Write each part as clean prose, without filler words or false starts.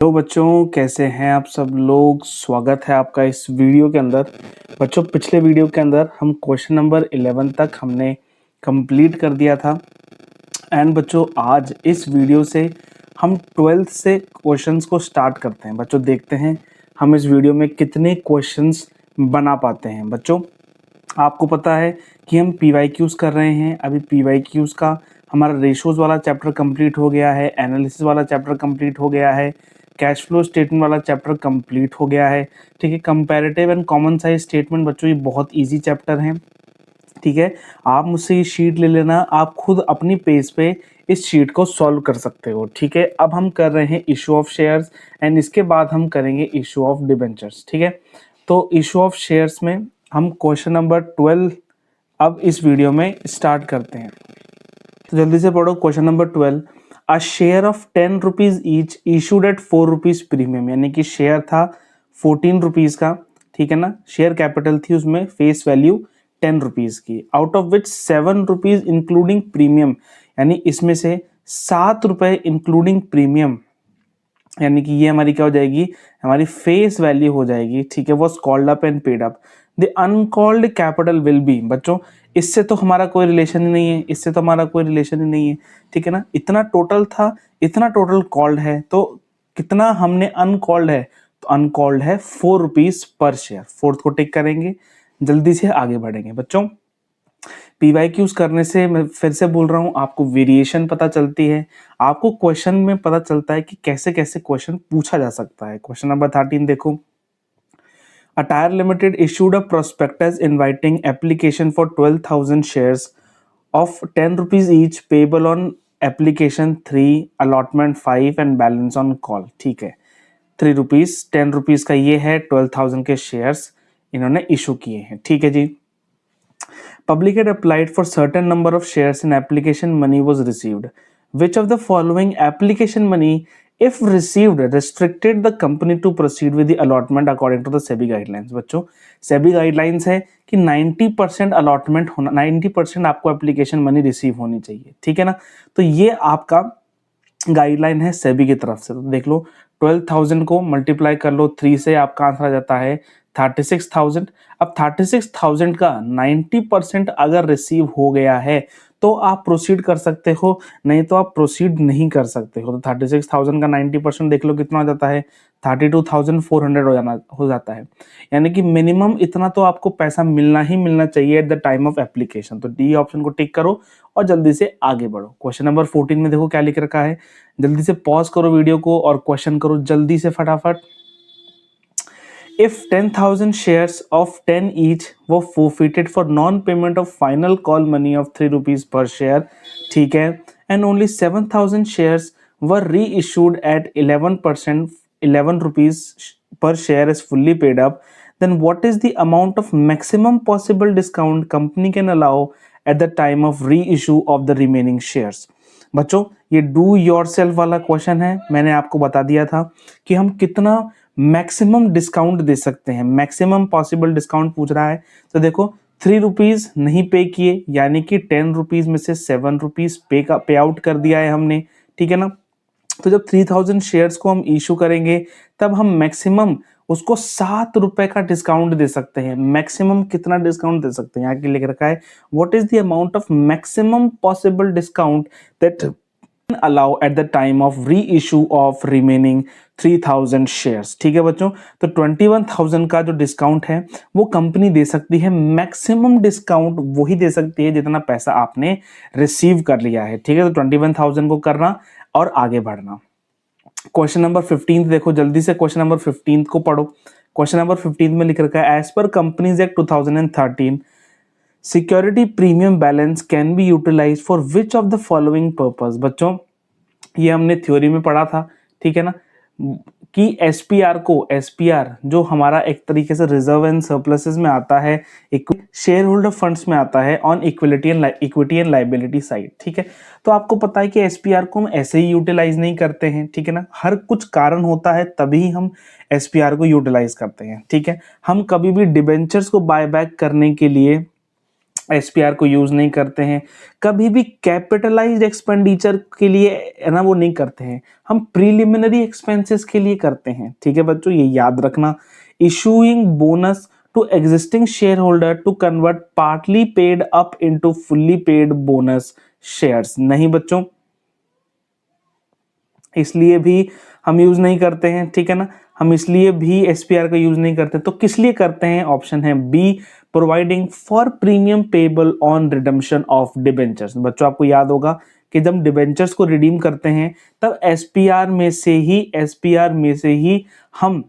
तो बच्चों कैसे हैं आप सब लोग। स्वागत है आपका इस वीडियो के अंदर। बच्चों पिछले वीडियो के अंदर हम क्वेश्चन नंबर 11 तक हमने कंप्लीट कर दिया था एंड बच्चों आज इस वीडियो से हम 12th से क्वेश्चंस को स्टार्ट करते हैं। बच्चों देखते हैं हम इस वीडियो में कितने क्वेश्चंस बना पाते हैं। बच्चों आपको पता है कि हम PYQs कर रहे हैं। अभी PYQs का हमारा रेशोज वाला चैप्टर कंप्लीट हो गया है, एनालिसिस वाला चैप्टर कंप्लीट हो गया है, कैश फ्लो स्टेटमेंट वाला चैप्टर कंप्लीट हो गया है। ठीक है, comparative and common size statement बच्चों ये बहुत इजी चैप्टर हैं। ठीक है, आप मुझसे ये शीट ले लेना, आप खुद अपनी पेज पे इस शीट को सॉल्व कर सकते हो। ठीक है, अब हम कर रहे हैं इशू ऑफ शेयर्स एंड इसके बाद हम करेंगे इशू ऑफ डिबेंचर्स। ठीक है, तो इशू ऑफ शेयर्स में हम क्वेश्चन नंबर 12 अब इस वीडियो में स्टार्ट करते हैं। तो जल्दी से पढ़ो question number 12। A share of 10 rupees each issued at 4 rupees premium, यानी कि शेयर था 14 रुपीज का। ठीक है ना, शेयर कैपिटल थी उसमें फेस वैल्यू 10 रुपीज की, out of which 7 rupees including premium, यानी इसमें से 7 रुपए इंक्लूडिंग प्रीमियम, यानी कि ये हमारी क्या हो जाएगी, हमारी फेस वैल्यू हो जाएगी। ठीक है, was called up and paid up. The uncalled capital will be, बच्चों इससे तो हमारा कोई रिलेशन ही नहीं है, इससे तो हमारा कोई रिलेशन ही नहीं है। ठीक है ना, इतना टोटल था, इतना टोटल कॉल्ड है, तो कितना हमने अनकॉल्ड है, तो अनकॉल्ड है 4 रुपीज पर शेयर। फोर्थ को टिक करेंगे, जल्दी से आगे बढ़ेंगे। बच्चों PYQs करने से मैं फिर से बोल रहा हूँ, आपको वेरिएशन पता चलती है, आपको क्वेश्चन में पता चलता है कि कैसे कैसे क्वेश्चन पूछा जा सकता है। क्वेश्चन नंबर 13 देखो। Attire Limited issued a prospectus inviting application for 12,000 shares of 10 rupees each payable on application 3, allotment 5 and balance on call। ठीक है, 3 रुपीज 10 रुपीज का ये है, 12,000 के शेयर्स इन्होंने इशू किए हैं। ठीक है जी। Public had applied for certain number of shares and application money was received. Which of the following application money, if received, restricted the company to proceed with the allotment according to the SEBI guidelines? बच्चों SEBI guidelines है कि 90% allotment होना, 90% आपको application money receive होनी चाहिए। ठीक है ना, तो ये आपका गाइडलाइन है सेबी की तरफ से। तो देख लो 12,000 को मल्टीप्लाई कर लो 3 से, आपका आंसर आ जाता है 36,000। अब 36,000 का 90% अगर रिसीव हो गया है तो आप प्रोसीड कर सकते हो, नहीं तो आप प्रोसीड नहीं कर सकते हो। तो 36,000 का 90% देख लो कितना हो जाता है, 32,400 हो जाता है। यानी कि मिनिमम इतना तो आपको पैसा मिलना ही मिलना चाहिए at the time of application. तो डी ऑप्शन को टिक करो और जल्दी से आगे बढ़ो। क्वेश्चन नंबर 14 में देखो क्या लिख रखा है, जल्दी से पॉज करो वीडियो को और क्वेश्चन करो जल्दी से फटाफट। If 10,000 shares of 10 each were forfeited for non-payment of final call money of 3 rupees per share, ठीक है, and only 7,000 shares were reissued at 11%, 11 rupees per share is fully paid up, then what is the amount of maximum possible discount company can allow at the time of reissue of the remaining shares? बच्चों ये do your self वाला question है, मैंने आपको बता दिया था कि हम कितना मैक्सिमम डिस्काउंट दे सकते हैं, मैक्सिमम पॉसिबल डिस्काउंट पूछ रहा है। तो देखो 3 रुपीज नहीं पे किए, यानी कि 10 रुपीज में से 7 रुपीज पे आउट कर दिया है हमने। ठीक है ना, तो जब 3,000 शेयर्स को हम इशू करेंगे तब हम मैक्सिमम उसको 7 रुपए का डिस्काउंट दे सकते हैं। मैक्सिमम कितना डिस्काउंट दे सकते हैं, यहाँ के लिख रखा है what is the amount of maximum possible discount that allow at the time of reissue of remaining 3,000 shares। ठीक है बच्चों, तो 21,000 का जो डिस्काउंट है वो कंपनी दे सकती है, मैक्सिमम डिस्काउंट वही दे सकती है जितना पैसा आपने रिसीव कर लिया है। ठीक है, तो 21,000 को करना और आगे बढ़ना। क्वेश्चन नंबर 15 देखो जल्दी से, क्वेश्चन नंबर 15 को पढ़ो। क्वेश्चन नंबर 15 में लिख रखा है as per companies act 2013 security premium balance can be utilise for which of the following purpose. बच्चों ये हमने थ्योरी में पढ़ा था। ठीक है ना, कि एसपीआर को, एसपीआर जो हमारा एक तरीके से रिजर्व एंड सरप्लसेस में आता है, शेयर होल्डर फंड्स में आता है on equity and liability side. ठीक है, तो आपको पता है कि एसपीआर को हम ऐसे ही यूटिलाइज नहीं करते हैं। ठीक है ना, हर कुछ कारण होता है तभी हम एसपीआर को यूटिलाइज करते हैं। ठीक है, हम कभी भी डिबेंचर्स को बाय बैक करने के लिए एसपीआर को यूज नहीं करते हैं, कभी भी कैपिटलाइज्ड एक्सपेंडिचर के लिए है ना वो नहीं करते हैं, हम प्रीलिमिनरी एक्सपेंसेस के लिए करते हैं। ठीक है बच्चों, ये याद रखना। Issuing bonus to existing share holder to convert partly paid up into fully paid bonus shares, नहीं बच्चों, इसलिए भी हम यूज नहीं करते हैं। ठीक है ना, हम इसलिए भी एसपीआर का यूज नहीं करते। तो किस लिए करते हैं? ऑप्शन है B, providing for premium payable on redemption of debentures. बच्चों आपको याद होगा कि जब डिबेंचर्स को रिडीम करते हैं तब एसपीआर में से ही हम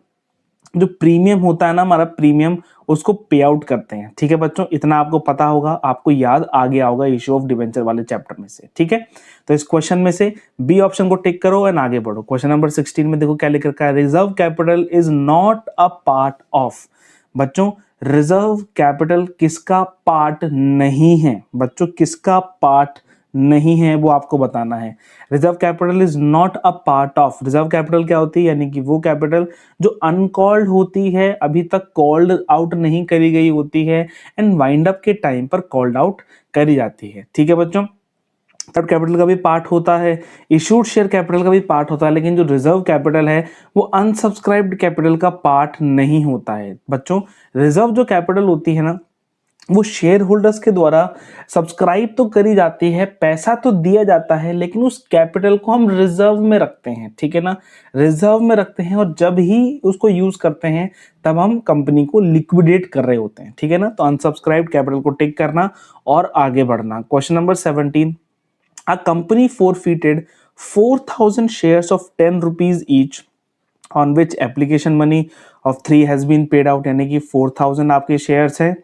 जो प्रीमियम होता है ना हमारा प्रीमियम, उसको पे आउट करते हैं। ठीक है बच्चों, इतना आपको पता होगा, आपको याद आ गया होगा इशू ऑफ डिबेंचर वाले चैप्टर में से। ठीक है, तो इस क्वेश्चन में से बी ऑप्शन को टिक करो एंड आगे बढ़ो। क्वेश्चन नंबर 16 में देखो क्या लिख रखा है, reserve capital is not a part of. बच्चों रिजर्व कैपिटल किसका पार्ट नहीं है? बच्चों किसका पार्ट नहीं है वो आपको बताना है। Reserve capital is not a part of. Reserve capital क्या होती है? यानी कि वो कैपिटल जो अनकॉल्ड होती है, अभी तक कॉल्ड आउट नहीं करी गई होती है एंड वाइंड अप के टाइम पर कॉल्ड आउट करी जाती है। ठीक है बच्चों, तब कैपिटल का भी पार्ट होता है, इशूड शेयर कैपिटल का भी पार्ट होता है, लेकिन जो रिजर्व कैपिटल है वो अनसब्सक्राइब्ड कैपिटल का पार्ट नहीं होता है। बच्चों रिजर्व जो कैपिटल होती है ना वो शेयर होल्डर्स के द्वारा सब्सक्राइब तो करी जाती है, पैसा तो दिया जाता है, लेकिन उस कैपिटल को हम रिजर्व में रखते हैं। ठीक है ना, रिजर्व में रखते हैं और जब ही उसको यूज करते हैं तब हम कंपनी को लिक्विडेट कर रहे होते हैं। ठीक है ना, तो अनसब्सक्राइब्ड कैपिटल को टिक करना और आगे बढ़ना। Question number 17, a company forfeited 4,000 shares of 10 rupees each on which application money of 3 has been paid out। यानी कि 4,000 आपके शेयर्स हैं,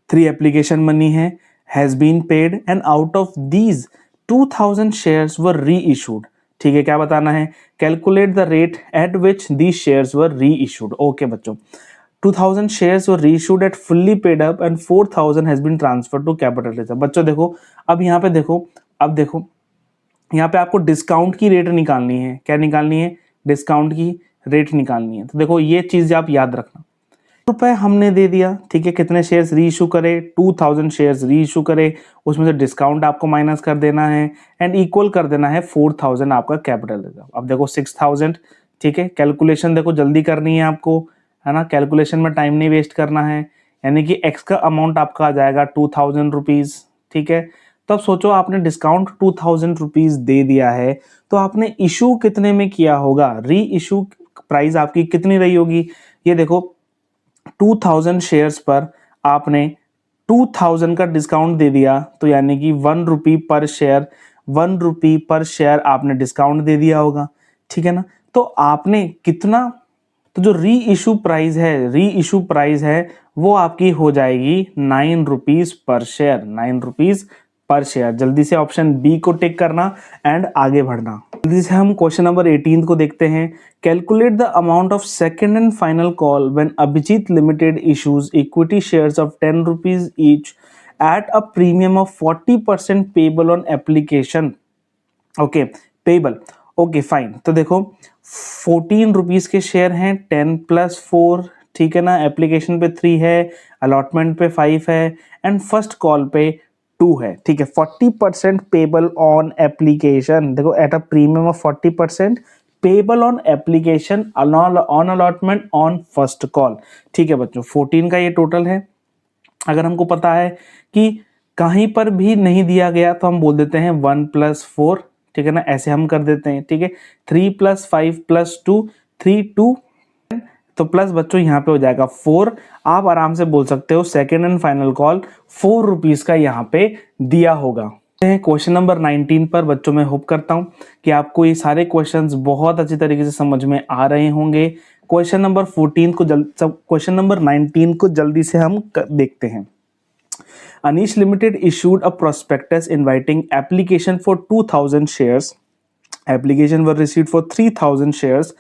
3 एप्लीकेशन मनी है, has been paid and out of these 2,000 shares were re issued. ठीक है, क्या बताना है? Calculate the rate at which these shares were re issued. Okay बच्चों, 2,000 shares were reissued at fully paid up and 4,000 has been transferred to capital reserve. बच्चों देखो, अब यहाँ पे देखो, अब देखो यहाँ पे आपको डिस्काउंट की रेट निकालनी है। क्या निकालनी है? डिस्काउंट की रेट निकालनी है। तो देखो ये चीज आप याद रखना, रुपए हमने दे दिया। ठीक है, कितने शेयर्स री इशू करे? 2,000 शेयर्स री इशू करे, उसमें से डिस्काउंट आपको माइनस कर देना है एंड इक्वल कर देना है 4,000 आपका कैपिटल रिजर्व। अब देखो 6,000। ठीक है, कैलकुलेशन देखो जल्दी करनी है आपको, है ना, कैलकुलेशन में टाइम नहीं वेस्ट करना है। यानी कि एक्स का अमाउंट आपका आ जाएगा 2,000 रुपीज। ठीक है, तो अब सोचो आपने डिस्काउंट 2,000 रुपीज दे दिया है, तो आपने इशू कितने में किया होगा? री इशू प्राइस आपकी कितनी रही होगी? ये देखो 2,000 शेयर्स पर आपने 2,000 का डिस्काउंट दे दिया, तो यानी कि 1 रुपी पर शेयर, 1 रुपी पर शेयर आपने डिस्काउंट दे दिया होगा। ठीक है ना, तो आपने कितना, तो जो री इशू प्राइस है वो आपकी हो जाएगी 9 rupees per share, 9 rupees per share. जल्दी से ऑप्शन बी को टिक करना एंड आगे बढ़ना। जल्दी से हम क्वेश्चन नंबर 18 को देखते हैं। Calculate the amount of second and final call when Abhijit limited issues equity shares of 10 rupees each at a premium of 40% payable on application. Okay, payable, okay fine. तो देखो 14 रुपीज के शेयर हैं, 10 + 4, ठीक है ना, एप्लीकेशन पे 3 है, अलॉटमेंट पे 5 है एंड फर्स्ट कॉल पे 2 है। ठीक है, 40% पेबल ऑन एप्लीकेशन। देखो eight a premium of 40% payable on application on allotment on first call. ठीक है बच्चों, 14 का ये टोटल है। अगर हमको पता है कि कहीं पर भी नहीं दिया गया तो हम बोल देते हैं 1 + 4। ठीक है ना, ऐसे हम कर देते हैं। ठीक है, 3 + 5 + 2, 3 2, तो प्लस बच्चों यहाँ पे हो जाएगा 4। आप आराम से बोल सकते हो second and final call 4 rupees का यहाँ पे दिया होगा। क्वेश्चन नंबर 19 पर बच्चों मैं होप करता हूँ कि आपको ये सारे क्वेश्चंस बहुत अच्छी तरीके से समझ में आ रहे होंगे। क्वेश्चन नंबर 19 को जल्दी से हम देखते हैं। Anish Limited issued a prospectus inviting application for 2,000 shares. Application were received for 3,000 shares.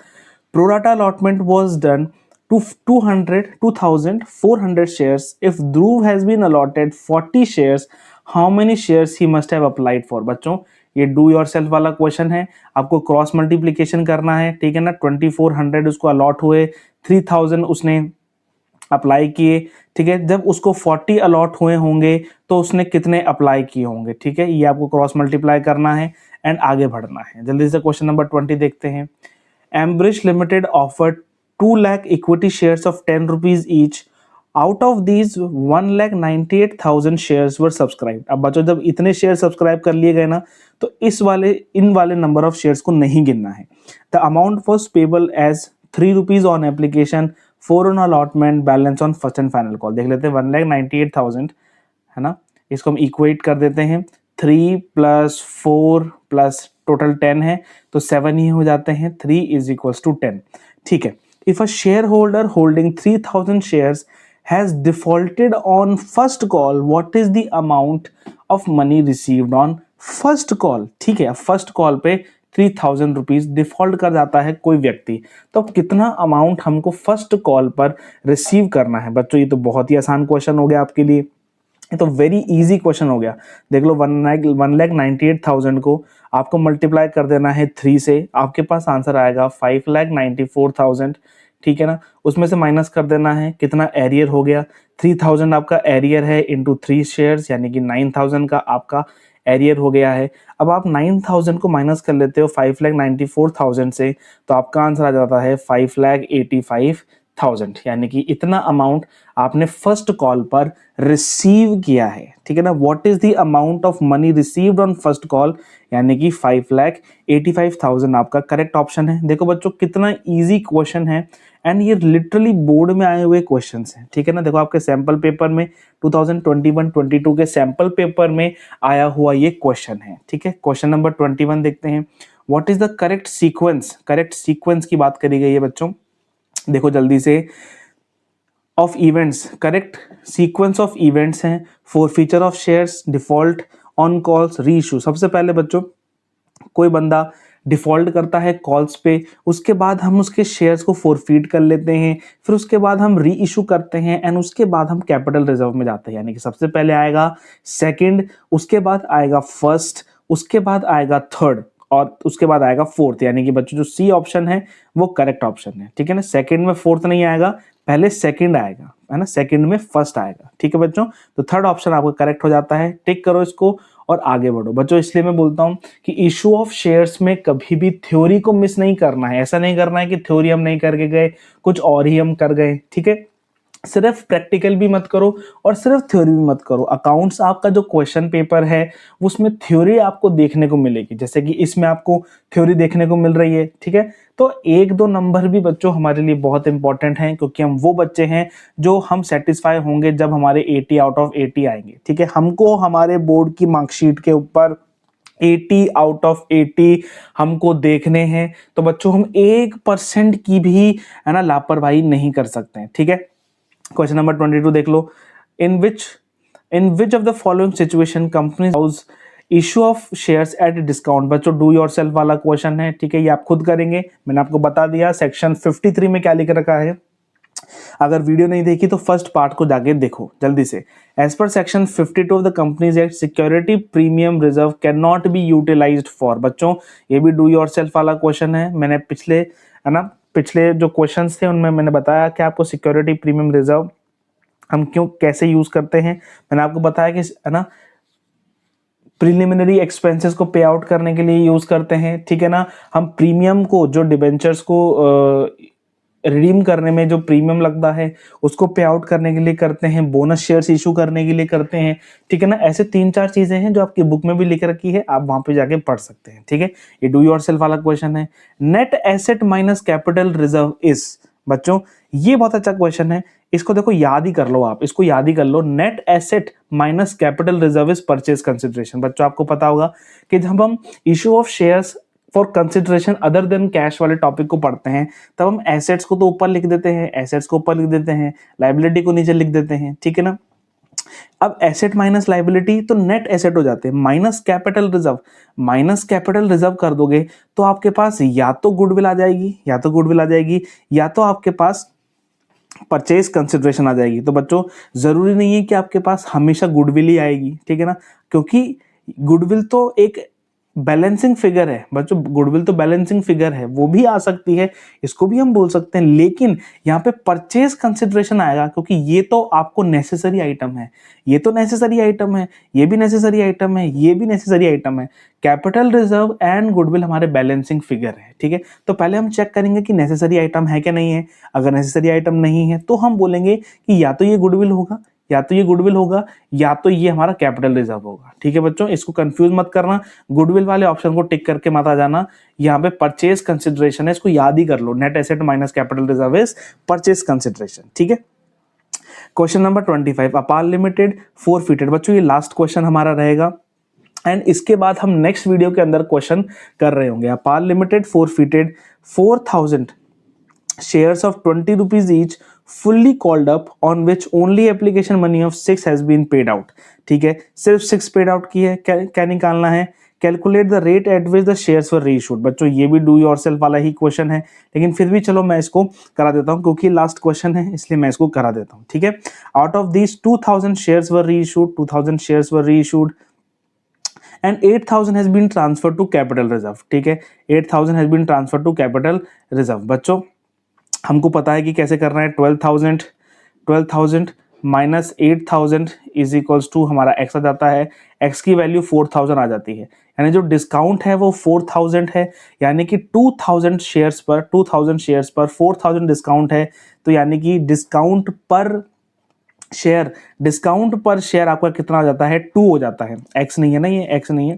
Pro rata allotment was done to 2,400 shares. If Dhruv has been allotted 40 shares, how many shares he must have applied for? बच्चों ये do your self वाला question है, आपको cross multiplication करना है। ठीक है ना, 2,400 उसको अलॉट हुए, 3,000 उसने अप्लाई किए, ठीक है। जब उसको 40 अलॉट हुए होंगे तो उसने कितने अप्लाई किए होंगे, ठीक है। ये आपको क्रॉस मल्टीप्लाई करना है एंड आगे बढ़ना है। जल्दी से क्वेश्चन नंबर 20 देखते हैं। Ambrish limited offered 2 lakh equity shares of 10 rupees each, out of these 1,98,000 shares were subscribe. अब बच्चों जब इतने शेयर सब्सक्राइब कर लिए गए ना, तो इन वाले नंबर ऑफ शेयर्स को नहीं गिनना है। The amount was payable as 3 rupees on application, 4 on allotment, balance on first and final call. देख लेते हैं 1,98,000 है ना, इसको हम इक्वेट कर देते हैं। 3 + 4 + टोटल 10 है तो 7 ही हो जाते हैं। 3 = 10, ठीक है। If a share holder holding 3,000 shares has defaulted on first call, what is the amount of money received on first call? ठीक है, फर्स्ट कॉल पे 3,000 रुपीज डिफॉल्ट कर जाता है कोई व्यक्ति, तो कितना अमाउंट हमको फर्स्ट कॉल पर रिसीव करना है। बच्चों ये तो बहुत ही आसान क्वेश्चन हो गया आपके लिए, ये तो वेरी इजी क्वेश्चन हो गया। देख लो 1,98,000 को आपको मल्टीप्लाई कर देना है 3 से, आपके पास आंसर आएगा 5,94,000, ठीक है ना। उसमें से माइनस कर देना है, कितना एरियर हो गया, 3,000 आपका एरियर है इंटू 3 शेयर्स, यानी कि 9,000 का आपका एरियर हो गया है। अब आप 9,000 को माइनस कर लेते हो 5,94,000 से, तो आपका आंसर आ जाता है 5,85,000, यानी कि इतना अमाउंट आपने फर्स्ट कॉल पर रिसीव किया है, ठीक है ना। What is the amount of money received on first call, यानी कि 5,85,000 आपका करेक्ट ऑप्शन है। देखो बच्चों कितना इजी क्वेश्चन है, एंड ये लिटरली बोर्ड में आए हुए क्वेश्चंस हैं, ठीक है ना। देखो आपके सैंपल पेपर में 2021-22 के सैंपल पेपर में आया हुआ ये क्वेश्चन है, ठीक है। क्वेश्चन नंबर 21 देखते हैं। What is the correct sequence, correct sequence की बात करी गई है बच्चों। देखो जल्दी से, of events, correct sequence of events हैं, forfeiture of shares, default, on calls, re issue. सबसे पहले बच्चों कोई बंदा डिफॉल्ट करता है कॉल्स पे, उसके बाद हम उसके शेयर्स को फोरफीट कर लेते हैं, फिर उसके बाद हम री इशू करते हैं, एंड उसके बाद हम कैपिटल रिजर्व में जाते हैं। यानी कि सबसे पहले आएगा सेकंड, उसके बाद आएगा फर्स्ट, उसके बाद आएगा थर्ड, और उसके बाद आएगा फोर्थ। यानी कि बच्चों जो सी ऑप्शन है वो करेक्ट ऑप्शन है, ठीक है ना। सेकंड में फोर्थ नहीं आएगा, पहले सेकंड आएगा, है ना, सेकंड में फर्स्ट आएगा, ठीक है बच्चों। तो थर्ड ऑप्शन आपका करेक्ट हो जाता है। टिक करो इसको और आगे बढ़ो बच्चों। इसलिए मैं बोलता हूं कि इशू ऑफ शेयर्स में कभी भी थ्योरी को मिस नहीं करना है। ऐसा नहीं करना है कि थ्योरी हम नहीं करके गए, कुछ और ही हम कर गए, ठीक है। सिर्फ प्रैक्टिकल भी मत करो और सिर्फ थ्योरी भी मत करो। अकाउंट्स आपका जो क्वेश्चन पेपर है उसमें थ्योरी आपको देखने को मिलेगी, जैसे कि इसमें आपको थ्योरी देखने को मिल रही है, ठीक है। तो 1-2 नंबर भी बच्चों हमारे लिए बहुत इंपॉर्टेंट हैं, क्योंकि हम वो बच्चे हैं जो हम सेटिस्फाई होंगे जब हमारे 80 आउट ऑफ 80 आएंगे, ठीक है। हमको हमारे बोर्ड की मार्कशीट के ऊपर 80 आउट ऑफ 80 हमको देखने हैं, तो बच्चों हम 1% की भी, है ना, लापरवाही नहीं कर सकते हैं, ठीक है। क्वेश्चन नंबर 22 देख लो। In which of the following situation company house issue of shares at discount. बच्चों डू योरसेल्फ वाला क्वेश्चन है, ठीक है, ये आप खुद करेंगे। मैंने आपको बता दिया सेक्शन 53 में क्या लिख रखा है। अगर वीडियो नहीं देखी तो फर्स्ट पार्ट को जाके देखो जल्दी से। As per section 52 of the companies act, security premium reserve can not be utilised for. बच्चों ये भी डू योरसेल्फ वाला क्वेश्चन है। मैंने पिछले जो क्वेश्चंस थे उनमें मैंने बताया कि आपको सिक्योरिटी प्रीमियम रिजर्व हम कैसे यूज करते हैं। मैंने आपको बताया कि, है ना, प्रिलिमिनरी एक्सपेंसेस को पे आउट करने के लिए यूज करते हैं, ठीक है ना। हम प्रीमियम को, जो डिबेंचर्स को रिडीम करने में जो प्रीमियम लगता है उसको पे आउट करने के लिए करते हैं, बोनस शेयर्स इशू करने के लिए करते हैं, ठीक है ना। ऐसे 3-4 चीजें हैं जो आपकी बुक में भी लिख रखी है, आप वहां पे जाके पढ़ सकते हैं, ठीक है। ये डू योरसेल्फ वाला क्वेश्चन है। Net asset minus capital reserve is. बच्चों ये बहुत अच्छा क्वेश्चन है, इसको देखो याद ही कर लो, आप इसको याद ही कर लो। Net asset minus capital reserve is purchase consideration. बच्चों आपको पता होगा कि जब हम issue of shares for consideration other than cash वाले टॉपिक को पढ़ते हैं, तब हम एसेट्स को तो ऊपर लिख देते हैं, एसेट्स को ऊपर लिख देते हैं, लाइबिलिटी को नीचे लिख देते हैं, ठीक है ना। अब एसेट माइनस लाइबिलिटी तो नेट एसेट हो जाते हैं, minus capital reserve, minus capital reserve कर दोगे तो आपके पास या तो गुडविल आ जाएगी, या तो आपके पास परचेज कंसिडरेशन आ जाएगी। तो बच्चों जरूरी नहीं है कि आपके पास हमेशा गुडविल ही आएगी, ठीक है ना, क्योंकि गुडविल तो एक बैलेंसिंग फिगर है बच्चों, गुडविल तो बैलेंसिंग फिगर है, वो भी आ सकती है, इसको भी हम बोल सकते हैं, लेकिन यहाँ पे परचेज कंसिडरेशन आएगा क्योंकि ये तो आपको नेसेसरी आइटम है, ये तो नेसेसरी आइटम है, ये भी नेसेसरी आइटम है, ये भी नेसेसरी आइटम है। कैपिटल रिजर्व एंड गुडविल हमारे बैलेंसिंग फिगर है, ठीक है। तो पहले हम चेक करेंगे कि नेसेसरी आइटम है कि नहीं है। अगर नेसेसरी आइटम नहीं है तो हम बोलेंगे कि या तो ये गुडविल होगा, या तो ये गुडविल होगा, या तो ये हमारा कैपिटल रिजर्व होगा, ठीक है बच्चों। इसको कंफ्यूज मत करना, गुडविल वाले ऑप्शन को टिक करके मत आ जाना। यहाँ पे परचेज कंसिडरेशन है, इसको याद ही कर लो, net asset minus capital reserve is purchase consideration, ठीक है। क्वेश्चन नंबर 25, अपार लिमिटेड फोरफिटेड। बच्चों ये लास्ट क्वेश्चन हमारा रहेगा एंड इसके बाद हम नेक्स्ट वीडियो के अंदर क्वेश्चन कर रहे होंगे। अपार limited forfeited 4000 shares of 20 rupees each fully called up on which only application money of 6 has been paid out, ठीक है। सिर्फ 6 पेड आउट की है, क्या निकालना है, calculate the rate at which the shares were reissued. बच्चों ये भी डू योरसेल्फ वाला ही क्वेश्चन है, लेकिन फिर भी चलो मैं इसको करा देता हूं क्योंकि लास्ट क्वेश्चन है इसलिए मैं इसको करा देता हूं, ठीक है। Out of these 2000 shares were reissued, 2000 shares were reissued and 8000 has been transferred to capital reserve, ठीक है। 8000 has been transferred to capital reserve। बच्चों हमको पता है कि कैसे करना है, 12,000 माइनस 8,000 इज इक्वल्स टू हमारा x आ जाता है, x की वैल्यू 4000 आ जाती है, यानी जो डिस्काउंट है वो 4000 है, यानी कि 2000 शेयर्स पर 4000 डिस्काउंट है, तो यानी कि डिस्काउंट पर शेयर आपका कितना आ जाता है, 2 हो जाता है। x नहीं है ना, ये x नहीं है,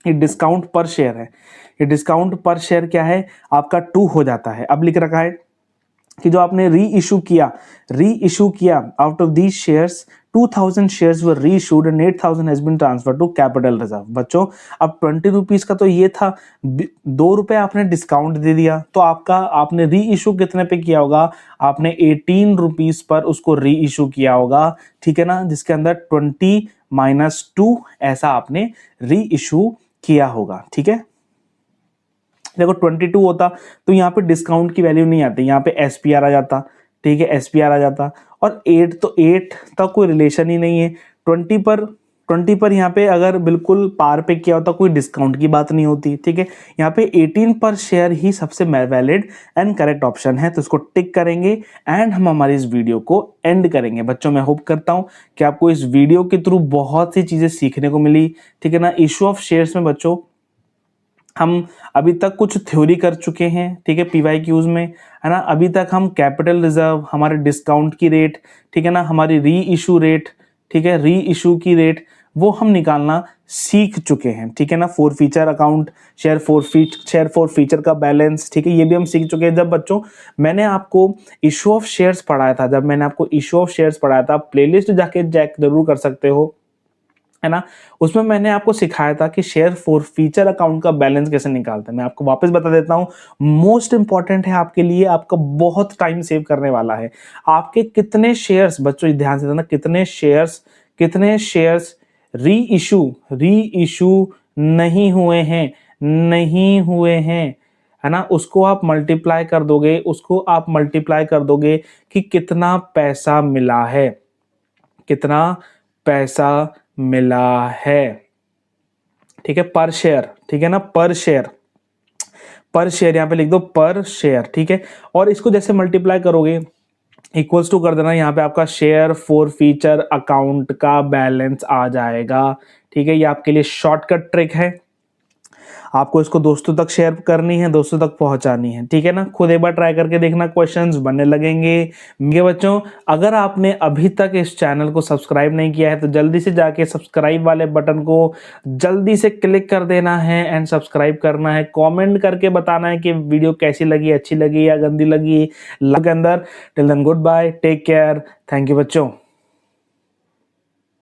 ये डिस्काउंट पर शेयर है, ये डिस्काउंट पर शेयर क्या है आपका 2 हो जाता है। अब लिख रखा है कि जो आपने री इशू किया out of these shares 2000 shares were re issued and 8000 has been transfer to capital reserve. बच्चों अब 20 रुपीज का तो ये था, 2 रुपए आपने डिस्काउंट दे दिया, तो आपने री इशू कितने पे किया होगा, आपने 18 रुपीज पर उसको री इशू किया होगा, ठीक है ना, जिसके अंदर 20 माइनस 2 ऐसा आपने री इशू किया होगा, ठीक है। देखो 22 होता तो यहाँ पे डिस्काउंट की वैल्यू नहीं आती, यहाँ पे एसपीआर आ जाता, ठीक है, एसपीआर आ जाता। और 8 तो 8 तक कोई रिलेशन ही नहीं है। 20 पर यहाँ पे अगर बिल्कुल पार पे किया होता कोई डिस्काउंट की बात नहीं होती, ठीक है। यहाँ पे 18 पर शेयर ही सबसे वैलिड एंड करेक्ट ऑप्शन है, तो इसको टिक करेंगे एंड हम हमारी इस वीडियो को एंड करेंगे। बच्चों मैं होप करता हूँ कि आपको इस वीडियो के थ्रू बहुत सी चीजें सीखने को मिली, ठीक है ना। इशू ऑफ शेयर्स में बच्चों हम अभी तक कुछ थ्योरी कर चुके हैं, ठीक है, PYQs में, है ना। अभी तक हम कैपिटल रिजर्व, हमारे डिस्काउंट की रेट, ठीक है ना, हमारी री इशू रेट, ठीक है, री इशू की रेट वो हम निकालना सीख चुके हैं, ठीक है ना। फॉरफीचर अकाउंट, शेयर फॉरफीचर का बैलेंस, ठीक है, ये भी हम सीख चुके हैं। जब बच्चों मैंने आपको इशू ऑफ शेयर्स पढ़ाया था, प्लेलिस्ट जाके चेक जरूर कर सकते हो, है ना। उसमें मैंने आपको सिखाया था कि शेयर फॉरफीचर अकाउंट का बैलेंस कैसे निकालते हैं। मैं आपको वापस बता देता हूं, मोस्ट इंपॉर्टेंट है आपके लिए, आपका बहुत टाइम सेव करने वाला है। आपके कितने शेयर्स, बच्चों ध्यान से देना, कितने शेयर्स री इशू नहीं हुए हैं, है ना। उसको आप मल्टीप्लाई कर दोगे कि कितना पैसा मिला है, ठीक है, पर शेयर, ठीक है ना, पर शेयर यहां पे लिख दो पर शेयर, ठीक है। और इसको जैसे मल्टीप्लाई करोगे इक्वल्स टू कर देना, यहाँ पे आपका शेयर फॉरफीचर अकाउंट का बैलेंस आ जाएगा, ठीक है। ये आपके लिए शॉर्टकट ट्रिक है, आपको इसको दोस्तों तक शेयर करनी है, दोस्तों तक पहुंचानी है, ठीक है ना। खुद एक बार ट्राई करके देखना, क्वेश्चंस बनने लगेंगे। मेरे बच्चों अगर आपने अभी तक इस चैनल को सब्सक्राइब नहीं किया है तो जल्दी से जाके सब्सक्राइब वाले बटन को जल्दी से क्लिक कर देना है एंड सब्सक्राइब करना है। कॉमेंट करके बताना है कि वीडियो कैसी लगी, अच्छी लगी या गंदी लगी। लग अंदर till then good bye, take care, thank you बच्चों।